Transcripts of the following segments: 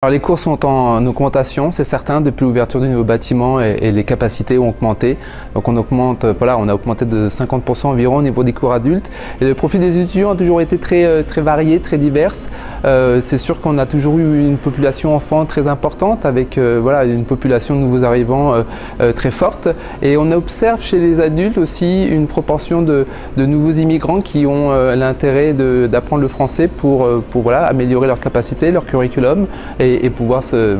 Alors les cours sont en augmentation, c'est certain, depuis l'ouverture du nouveau bâtiment et les capacités ont augmenté. Donc on augmente, voilà, on a augmenté de 50% environ au niveau des cours adultes. Et le profil des étudiants a toujours été très varié, très divers. C'est sûr qu'on a toujours eu une population enfant très importante avec voilà, une population de nouveaux arrivants très forte. Et on observe chez les adultes aussi une proportion de nouveaux immigrants qui ont l'intérêt d'apprendre le français pour voilà, améliorer leurs capacités, leur curriculum et pouvoir se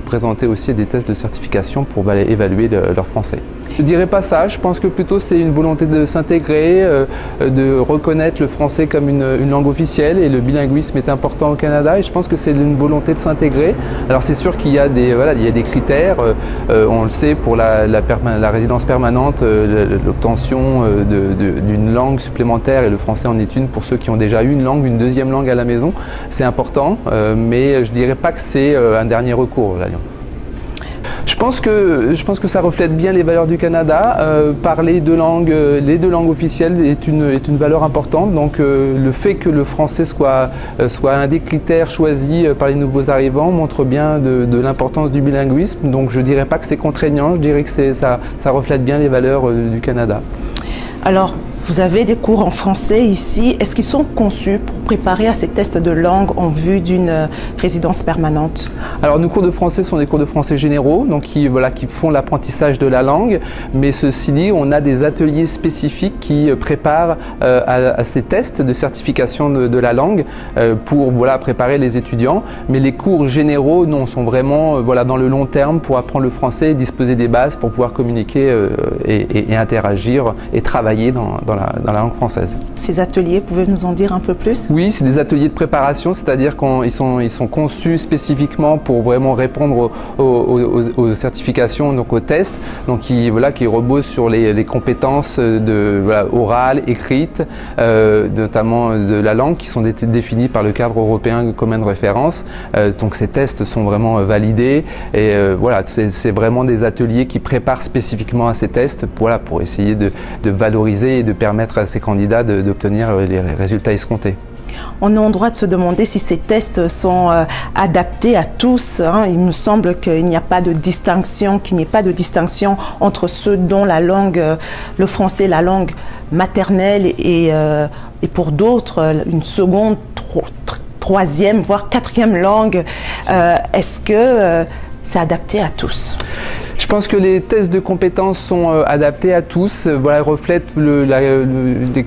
présenter aussi à des tests de certification pour évaluer leur français. Je ne dirais pas ça, je pense que plutôt c'est une volonté de s'intégrer, de reconnaître le français comme une langue officielle, et le bilinguisme est important au Canada, et je pense que c'est une volonté de s'intégrer. Alors c'est sûr qu'il y a des critères, on le sait pour la résidence permanente, l'obtention d'une langue supplémentaire, et le français en est une pour ceux qui ont déjà eu une deuxième langue à la maison, c'est important, mais je ne dirais pas que c'est un dernier recours, l'Alliance. Je pense que ça reflète bien les valeurs du Canada. Parler les deux langues officielles est une valeur importante. Donc le fait que le français soit un des critères choisis par les nouveaux arrivants montre bien de l'importance du bilinguisme. Donc je ne dirais pas que c'est contraignant, je dirais que ça reflète bien les valeurs du Canada. Alors, vous avez des cours en français ici. Est-ce qu'ils sont conçus pour préparer à ces tests de langue en vue d'une résidence permanente? Alors, nos cours de français sont des cours de français généraux, donc qui font l'apprentissage de la langue. Mais ceci dit, on a des ateliers spécifiques qui préparent à ces tests de certification de la langue pour préparer les étudiants. Mais les cours généraux, non, sont vraiment dans le long terme pour apprendre le français et disposer des bases pour pouvoir communiquer et interagir et travailler dans la langue française. Ces ateliers, pouvez nous en dire un peu plus? Oui, c'est des ateliers de préparation, c'est-à-dire qu'ils sont conçus spécifiquement pour vraiment répondre aux certifications, donc aux tests, donc qui reposent sur les compétences orales, écrites, notamment de la langue, qui sont définies par le cadre européen commun de référence. Donc ces tests sont vraiment validés, et c'est vraiment des ateliers qui préparent spécifiquement à ces tests, pour essayer de valoriser et de permettre à ces candidats d'obtenir les résultats escomptés. On est en droit de se demander si ces tests sont adaptés à tous. Il me semble qu'il n'y a pas de distinction, entre ceux dont la langue, le français, la langue maternelle et pour d'autres, une seconde, troisième, voire quatrième langue. Est-ce que c'est adapté à tous? Je pense que les tests de compétences sont adaptés à tous, reflètent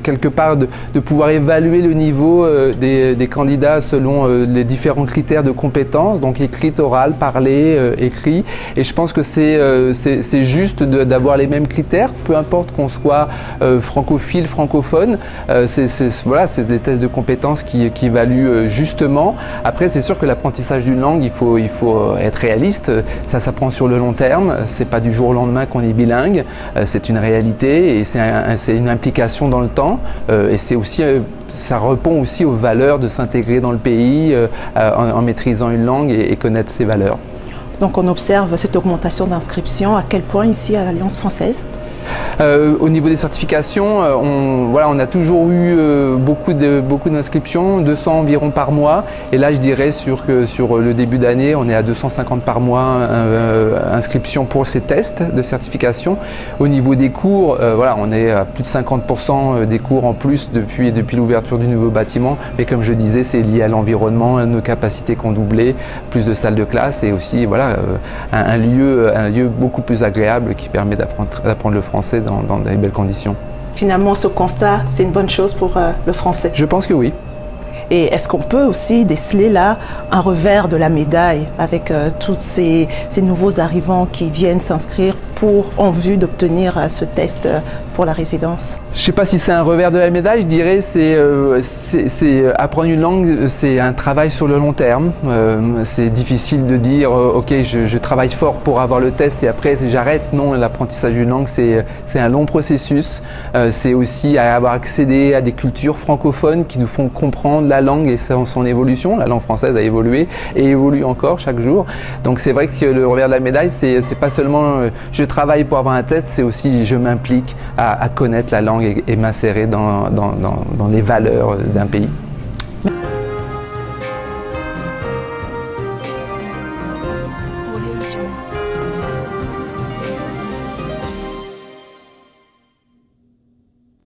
quelque part de pouvoir évaluer le niveau des candidats selon les différents critères de compétences, donc écrite, orale, parlé, écrit. Et je pense que c'est juste d'avoir les mêmes critères, peu importe qu'on soit francophile, francophone. C'est des tests de compétences qui évaluent justement. Après, c'est sûr que l'apprentissage d'une langue, il faut être réaliste, ça s'apprend sur le long terme. C'est pas du jour au lendemain qu'on est bilingue, c'est une réalité et c'est une implication dans le temps, et ça répond aussi aux valeurs de s'intégrer dans le pays en maîtrisant une langue et connaître ses valeurs. Donc on observe cette augmentation d'inscription. À quel point ici à l'Alliance française? Au niveau des certifications, on a toujours eu beaucoup d'inscriptions, 200 environ par mois. Et là, je dirais sur le début d'année, on est à 250 par mois inscriptions pour ces tests de certification. Au niveau des cours, on est à plus de 50% des cours en plus depuis l'ouverture du nouveau bâtiment. Mais comme je disais, c'est lié à l'environnement, à nos capacités qui ont doublé, plus de salles de classe et aussi un lieu beaucoup plus agréable qui permet d'apprendre le français dans des belles conditions. Finalement, ce constat, c'est une bonne chose pour le français? Je pense que oui. Et est-ce qu'on peut aussi déceler là un revers de la médaille avec tous ces nouveaux arrivants qui viennent s'inscrire en vue d'obtenir ce test pour la résidence? Je ne sais pas si c'est un revers de la médaille, je dirais c'est apprendre une langue, c'est un travail sur le long terme. C'est difficile de dire ok, je travaille fort pour avoir le test et après j'arrête. Non, l'apprentissage d'une langue c'est un long processus. C'est aussi avoir accédé à des cultures francophones qui nous font comprendre la langue et son évolution. La langue française a évolué et évolue encore chaque jour. Donc c'est vrai que le revers de la médaille, c'est pas seulement je travaille pour avoir un test, c'est aussi je m'implique à connaître la langue et m'insérer dans les valeurs d'un pays. Merci.